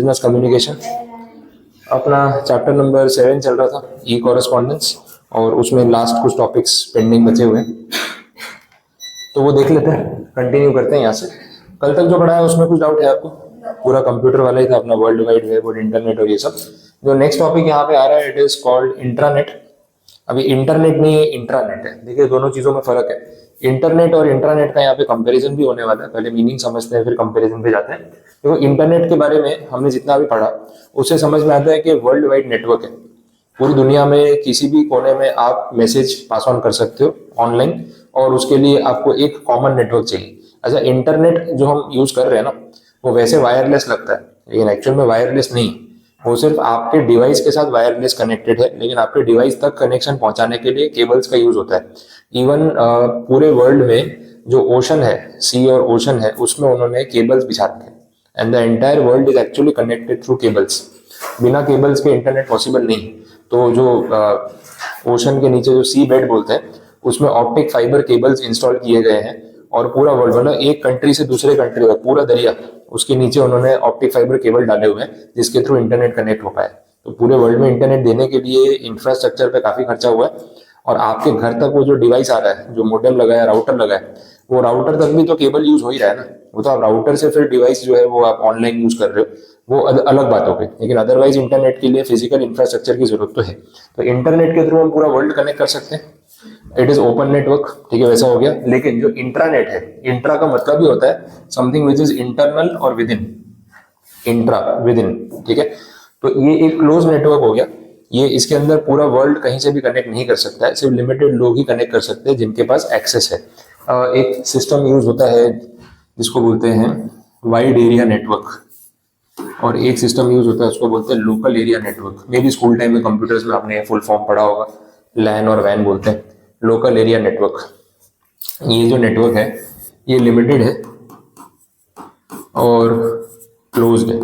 Business communication अपना chapter number 7 चल रहा था, ई कॉरेस्पॉन्डेंस, और उसमें लास्ट कुछ टॉपिक्स पेंडिंग बचे हुए हैं, तो वो देख लेते हैं, कंटिन्यू करते हैं यहाँ से। कल तक जो पढ़ा है उसमें कुछ डाउट है आपको? पूरा कंप्यूटर वाला ही था अपना, वर्ल्ड वाइड वेब और इंटरनेट और ये सब। जो नेक्स्ट टॉपिक यहाँ पे आ रहा है, इट इज कॉल्ड इंट्रानेट। अभी इंटरनेट नहीं है, इंट्रानेट है। देखिए दोनों चीजों में फर्क है। इंटरनेट और इंट्रानेट का यहाँ पे कंपैरिजन भी होने वाला है। पहले मीनिंग समझते हैं, फिर कंपैरिजन पे जाते हैं। तो इंटरनेट के बारे में हमने जितना भी पढ़ा उससे समझ में आता है कि वर्ल्ड वाइड नेटवर्क है। पूरी दुनिया में किसी भी कोने में आप मैसेज पास ऑन कर सकते हो ऑनलाइन, और उसके लिए आपको एक कॉमन नेटवर्क चाहिए। अच्छा, इंटरनेट जो हम यूज कर रहे हैं ना, वो वैसे वायरलेस लगता है, लेकिन एक्चुअल में वायरलेस नहीं। वो सिर्फ आपके डिवाइस के साथ वायरलेस कनेक्टेड है, लेकिन आपके डिवाइस तक कनेक्शन पहुंचाने के लिए केबल्स का यूज होता है। इवन पूरे वर्ल्ड में जो ओशन है, सी और ओशन है, उसमें उन्होंने केबल्स बिछा रखे हैं, and the entire world is actually connected through cables. बिना केबल्स के इंटरनेट पॉसिबल नहीं। तो जो ओशन के नीचे जो सी बेड बोलते हैं, उसमें ऑप्टिक फाइबर केबल्स इंस्टॉल किए गए हैं, और पूरा वर्ल्ड मतलब एक कंट्री से दूसरे कंट्री का पूरा दरिया, उसके नीचे उन्होंने ऑप्टिक फाइबर केबल डाले हुए हैं जिसके थ्रू इंटरनेट कनेक्ट हो पाए। तो पूरे वर्ल्ड में इंटरनेट देने के लिए इंफ्रास्ट्रक्चर पे काफी खर्चा हुआ है, और आपके घर तक वो जो डिवाइस आ रहा है, जो मॉडेम लगा है, राउटर लगा है, वो राउटर तक भी तो केबल यूज हो ही रहा है ना। वो तो आप राउटर से फिर डिवाइस जो है वो आप ऑनलाइन यूज कर रहे हो, वो अलग बात हो गई। लेकिन अदरवाइज इंटरनेट के लिए फिजिकल इंफ्रास्ट्रक्चर की जरूरत तो है। तो इंटरनेट के थ्रू हम पूरा वर्ल्ड कनेक्ट कर सकते हैं। इट इज ओपन नेटवर्क, ठीक है, वैसा हो गया। लेकिन जो इंट्रानेट है, इंट्रा का मतलब ही होता है समथिंग विच इज इंटरनल और with in, intra with in, ठीक है। तो ये एक क्लोज नेटवर्क हो गया। ये इसके अंदर पूरा वर्ल्ड कहीं से भी कनेक्ट नहीं कर सकता है, सिर्फ लिमिटेड लोग ही कनेक्ट कर सकते हैं जिनके पास एक्सेस है। एक सिस्टम यूज होता है जिसको बोलते हैं वाइड एरिया नेटवर्क, और एक सिस्टम यूज होता है उसको बोलते हैं लोकल एरिया नेटवर्क। मे भी स्कूल टाइम में कंप्यूटर्स में आपने फुल फॉर्म पढ़ा होगा, लैन और वैन बोलते हैं, लोकल एरिया नेटवर्क। ये जो नेटवर्क है ये लिमिटेड है और क्लोज्ड है,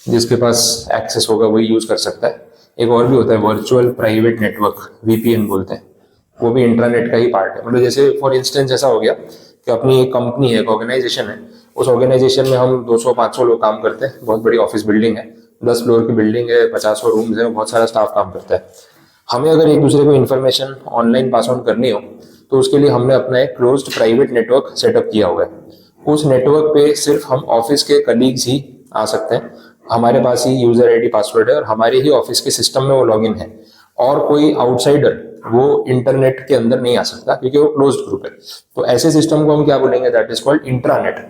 जिसके पास एक्सेस होगा वही यूज कर सकता है। एक और भी होता है वर्चुअल प्राइवेट नेटवर्क, वीपीएन बोलते हैं, वो भी इंटरनेट का ही पार्ट है। मतलब जैसे फॉर इंस्टेंस ऐसा हो गया कि अपनी एक कंपनी है, एक ऑर्गेनाइजेशन है, उस ऑर्गेनाइजेशन में हम 200-500 लोग काम करते हैं, बहुत बड़ी ऑफिस बिल्डिंग है, 10 फ्लोर की बिल्डिंग है, 50 रूम्स है, बहुत सारा स्टाफ काम करता है। हमें अगर एक दूसरे को इन्फॉर्मेशन ऑनलाइन पास ऑन करनी हो तो उसके लिए हमने अपना एक क्लोज्ड प्राइवेट नेटवर्क सेटअप किया हुआ है। उस नेटवर्क पे सिर्फ हम ऑफिस के कलीग्स ही आ सकते हैं, हमारे पास ही यूजर आईडी पासवर्ड है, और हमारे ही ऑफिस के सिस्टम में वो लॉगिन है, और कोई आउटसाइडर वो इंटरनेट के अंदर नहीं आ सकता, क्योंकि वो क्लोज्ड ग्रुप है। तो ऐसे सिस्टम को हम क्या बोलेंगे? That is called intranet.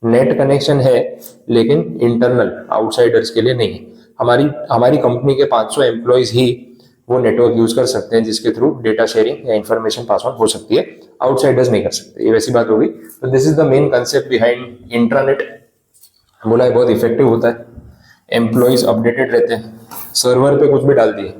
Net connection है लेकिन इंटरनल, आउटसाइडर्स के लिए नहीं है। हमारी हमारी कंपनी के 500 एम्प्लॉयज ही वो नेटवर्क यूज कर सकते हैं, जिसके थ्रू डेटा शेयरिंग या इंफॉर्मेशन पास ऑन हो सकती है, आउटसाइडर्स नहीं कर सकते। ये वैसी बात होगी। तो this is the main concept behind intranet. बोला है बहुत इफेक्टिव होता है, एम्प्लॉयज अपडेटेड रहते हैं, सर्वर पे कुछ भी डाल दिए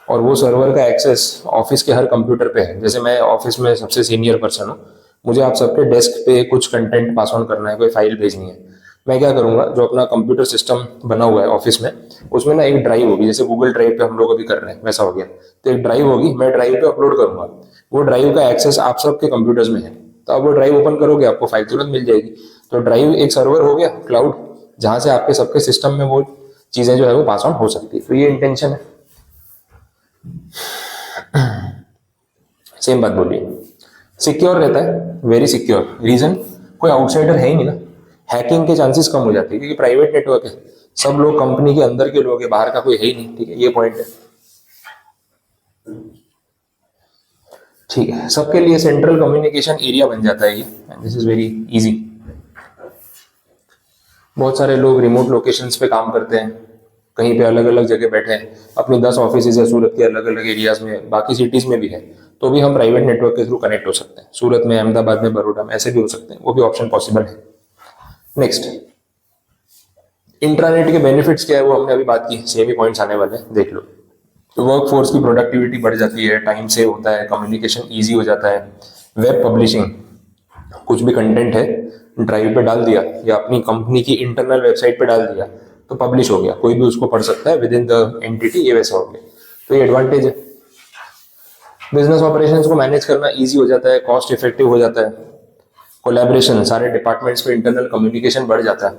और वो सर्वर का एक्सेस ऑफिस के हर कंप्यूटर पे है। जैसे मैं ऑफिस में सबसे सीनियर पर्सन हूँ, मुझे आप सबके डेस्क पे कुछ कंटेंट पास ऑन करना है, कोई फाइल भेजनी है, मैं क्या करूंगा, जो अपना कंप्यूटर सिस्टम बना हुआ है ऑफिस में, उसमें ना एक ड्राइव होगी, जैसे गूगल ड्राइव पे हम लोग अभी कर रहे हैं वैसा हो गया। तो एक ड्राइव होगी, मैं ड्राइव पे अपलोड करूंगा, वो ड्राइव का एक्सेस आप सबके कंप्यूटर्स में है, तो आप वो ड्राइव ओपन करोगे, आपको फाइल तुरंत मिल जाएगी। तो ड्राइव एक सर्वर हो गया, क्लाउड, जहां से आपके सबके सिस्टम में वो चीजें जो है वो पास ऑन हो सकती है। तो ये इंटेंशन है। सेम बात बोलिए, सिक्योर रहता है, वेरी सिक्योर। रीजन, कोई आउटसाइडर है ही नहीं ना, हैकिंग के चांसेस कम हो जाते हैं, क्योंकि प्राइवेट नेटवर्क है, सब लोग कंपनी के अंदर के लोग हैं, बाहर का कोई है ही नहीं, ठीक है, ये पॉइंट है। ठीक है, सबके लिए सेंट्रल कम्युनिकेशन एरिया बन जाता है ये, दिस इज वेरी इजी। बहुत सारे लोग रिमोट लोकेशंस पे काम करते हैं, कहीं पे अलग अलग जगह बैठे हैं, अपनी 10 ऑफिस है सूरत के अलग अलग एरियाज में, बाकी सिटीज में भी है, तो भी हम प्राइवेट नेटवर्क के थ्रू कनेक्ट हो सकते हैं। सूरत में, अहमदाबाद में, बड़ौदा में, ऐसे भी हो सकते हैं, वो भी ऑप्शन पॉसिबल है। नेक्स्ट, इंट्रानेट के बेनिफिट्स क्या है वो हमने अभी बात की, सेम ही पॉइंट्स आने वाले हैं, देख लो। तो वर्क फोर्स की प्रोडक्टिविटी बढ़ जाती है, टाइम सेव होता है, कम्युनिकेशन ईजी हो जाता है। वेब पब्लिशिंग, कुछ भी कंटेंट है ड्राइव पे डाल दिया या अपनी कंपनी की इंटरनल वेबसाइट पे डाल दिया तो पब्लिश हो गया, कोई भी उसको पढ़ सकता है विद इन द एंटिटी, ये वैसा हो गया। तो ये एडवांटेज है। बिजनेस ऑपरेशंस को मैनेज करना इजी हो जाता है, कॉस्ट इफेक्टिव हो जाता है, कोलैबोरेशन, सारे डिपार्टमेंट्स पे इंटरनल कम्युनिकेशन बढ़ जाता है,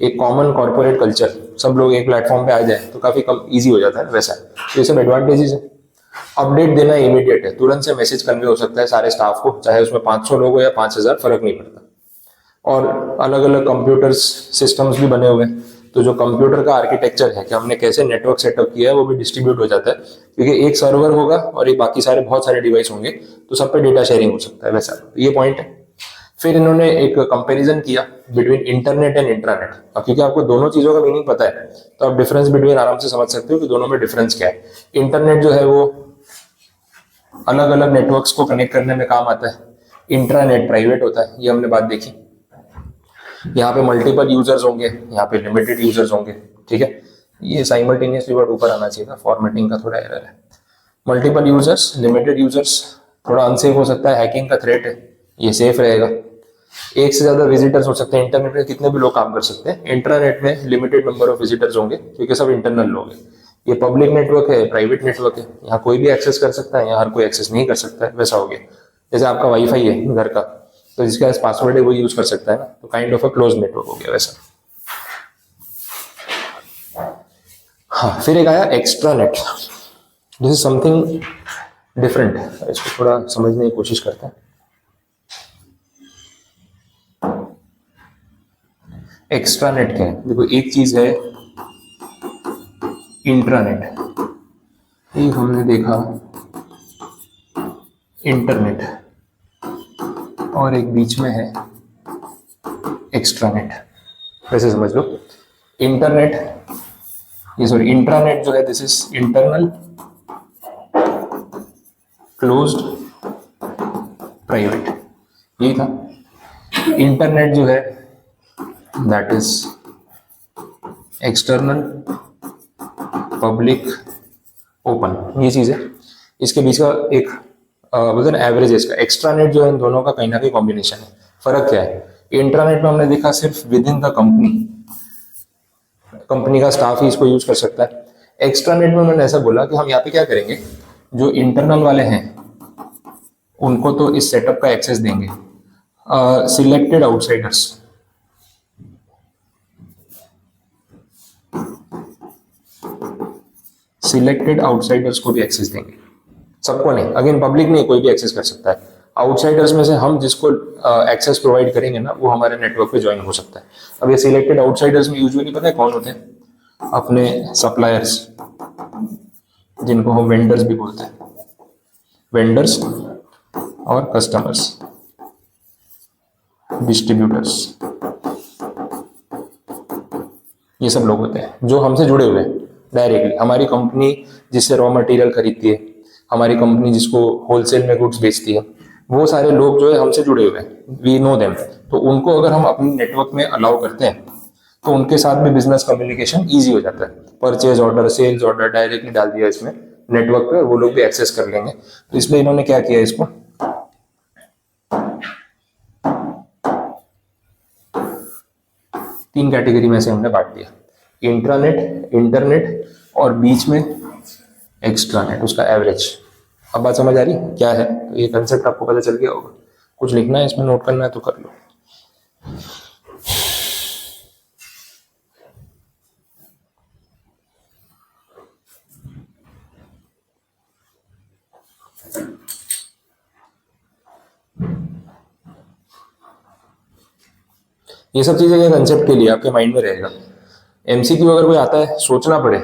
एक कॉमन कॉर्पोरेट कल्चर, सब लोग एक प्लेटफॉर्म पे आ जाए तो काफी कम ईजी हो जाता है वैसा। तो ये सब एडवांटेजेस है। अपडेट देना इमीडिएट है, तुरंत से मैसेज कन्वे हो सकता है सारे स्टाफ को, चाहे उसमें 500 लोग हो या 5000, फर्क नहीं पड़ता। और अलग अलग कंप्यूटर्स सिस्टम्स भी बने हुए हैं, तो जो कंप्यूटर का आर्किटेक्चर है कि हमने कैसे नेटवर्क सेटअप किया है वो भी डिस्ट्रीब्यूट हो जाता है, क्योंकि एक सर्वर होगा और एक बाकी सारे बहुत सारे डिवाइस होंगे, तो सब पे डेटा शेयरिंग हो सकता है वैसा। ये पॉइंट है। फिर इन्होंने एक कंपैरिजन किया बिटवीन इंटरनेट एंड इंट्रानेट। अब क्योंकि आपको दोनों चीजों का मीनिंग पता है तो आप डिफरेंस बिटवीन आराम से समझ सकते हो कि दोनों में डिफरेंस क्या है। इंटरनेट जो है वो अलग अलग नेटवर्क्स को कनेक्ट करने में काम आता है, इंट्रानेट प्राइवेट होता है, ये हमने बात देखी। यहाँ पे मल्टीपल यूजर्स होंगे, यहाँ पे लिमिटेड यूजर्स होंगे, ठीक है। ये साइमल्टेनियसली वर्ड ऊपर आना चाहिए था, फॉर्मेटिंग का थोड़ा एरर है। मल्टीपल यूजर्स, लिमिटेड यूजर्स, थोड़ा अनसेफ हो सकता है, हैकिंग का थ्रेट है, ये सेफ रहेगा। एक से ज्यादा विजिटर्स हो सकते हैं, इंटरनेट में कितने भी लोग काम कर सकते हैं, इंट्रानेट में लिमिटेड नंबर ऑफ विजिटर्स होंगे क्योंकि सब इंटरनल लोग हैं। ये पब्लिक नेटवर्क है, प्राइवेट नेटवर्क है, यहाँ कोई भी एक्सेस कर सकता है, यहाँ हर कोई एक्सेस नहीं कर सकता है, वैसा हो गया। जैसे आपका वाईफाई है घर का, तो जिसके पास पासवर्ड है वो यूज कर सकता है ना, तो kind of a close network हो गया वैसा। हाँ, फिर एक आया extra net. This is something different, इसको थोड़ा समझने की कोशिश करते हैं। एक्स्ट्रा नेट क्या है? देखो, एक चीज है इंट्रानेट, एक हमने देखा इंटरनेट, और एक बीच में है एक्स्ट्रानेट। वैसे समझ लो, इंटरनेट, ये सॉरी इंट्रानेट जो है this is internal closed private, यही था। इंटरनेट जो है that is external public open, ये चीज है। इसके बीच का एक वजन एवरेज है इसका। एक्स्ट्रानेट जो है इन दोनों का कहीं ना कहीं कॉम्बिनेशन है। फर्क क्या है? इंट्रानेट में हमने देखा सिर्फ with in the company, company का स्टाफ ही इसको यूज कर सकता है। एक्स्ट्रानेट में मैंने ऐसा बोला कि हम यहाँ पे क्या करेंगे, जो इंटरनल वाले हैं उनको तो इस सेटअप का एक्सेस देंगे, सिलेक्टेड आउटसाइडर्स, सिलेक्टेड आउटसाइडर्स को भी एक्सेस देंगे, सबको नहीं, अगेन पब्लिक नहीं, कोई भी एक्सेस कर सकता है। आउटसाइडर्स में से हम जिसको एक्सेस प्रोवाइड करेंगे ना, वो हमारे नेटवर्क पे ज्वाइन हो सकता है। अब ये सिलेक्टेड आउटसाइडर्स में यूजुअली पता है कौन होते हैं? अपने सप्लायर्स, जिनको हम वेंडर्स भी बोलते हैं, वेंडर्स और कस्टमर्स, डिस्ट्रीब्यूटर्स, ये सब लोग होते हैं जो हमसे जुड़े हुए हैं डायरेक्टली। हमारी कंपनी जिससे रॉ मटेरियल खरीदती है, हमारी कंपनी जिसको होलसेल में गुड्स बेचती है, वो सारे लोग जो है हमसे जुड़े हुए हैं, वी नो देम। तो उनको अगर हम अपने नेटवर्क में अलाउ करते हैं तो उनके साथ भी बिजनेस कम्युनिकेशन ईजी हो जाता है। Purchase order, sales order directly डाल दिया इसमें नेटवर्क पे, वो लोग भी एक्सेस कर लेंगे। तो इसलिए इन्होंने क्या किया, इसको तीन कैटेगरी में से हमने बांट दिया, इंट्रानेट, इंटरनेट और बीच में एक्स्ट्रानेट, उसका एवरेज। अब बात समझ आ रही क्या है? तो ये कंसेप्ट आपको पता चल गया होगा। कुछ लिखना है इसमें, नोट करना है तो कर लो। ये सब चीजें कंसेप्ट के लिए आपके माइंड में रहेगा। एमसीक्यू अगर कोई आता है, सोचना पड़े,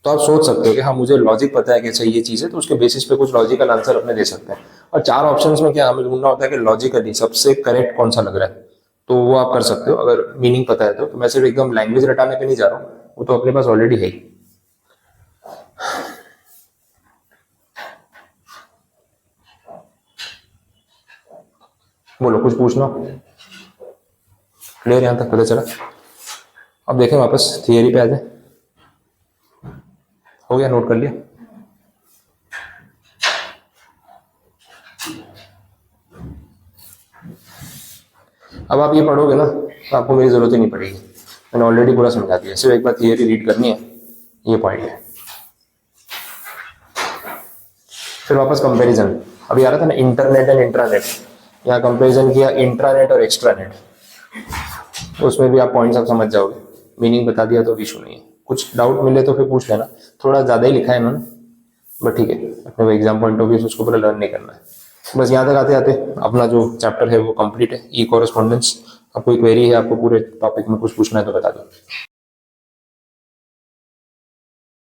तो आप सोच सकते हो कि हाँ मुझे लॉजिक पता है कि अच्छा ये चीज़ है, तो उसके बेसिस पे कुछ लॉजिकल आंसर अपने दे सकते हैं। और चार ऑप्शंस में क्या हमें ढूंढना होता है कि लॉजिकली सबसे करेक्ट कौन सा लग रहा है, तो वो आप कर सकते हो अगर मीनिंग पता है तो मैं सिर्फ एकदम लैंग्वेज रटाने पे नहीं जा रहा हूँ, वो तो अपने पास ऑलरेडी है ही। बोलो, कुछ पूछना? क्लियर यहां तक पता चला? अब देखें वापस थियरी पे आ जाए। हो गया, नोट कर लिया? अब आप ये पढ़ोगे ना तो आपको मेरी जरूरत ही नहीं पड़ेगी, मैंने ऑलरेडी पूरा समझा दिया। सिर्फ एक बार थियरी रीड करनी है, ये पॉइंट है। फिर वापस कंपैरिजन, अभी आ रहा था ना इंटरनेट एंड इंट्रानेट, यहाँ कंपैरिजन किया इंट्रानेट और एक्स्ट्रानेट। उसमें भी आप पॉइंट्स आप समझ जाओगे, मीनिंग बता दिया तो इशू नहीं है। कुछ डाउट मिले तो फिर पूछ लेना, थोड़ा ज़्यादा ही लिखा है इन्होंने, बट ठीक है, अपने वो एग्जाम पॉइंट ऑफ व्यू से उसको पूरा लर्न नहीं करना है। बस यहाँ तक आते आते अपना जो चैप्टर है वो कंप्लीट है, ई कॉरेस्पॉन्डेंस। अब कोई क्वेरी है आपको पूरे टॉपिक में कुछ पूछना है तो बता दो।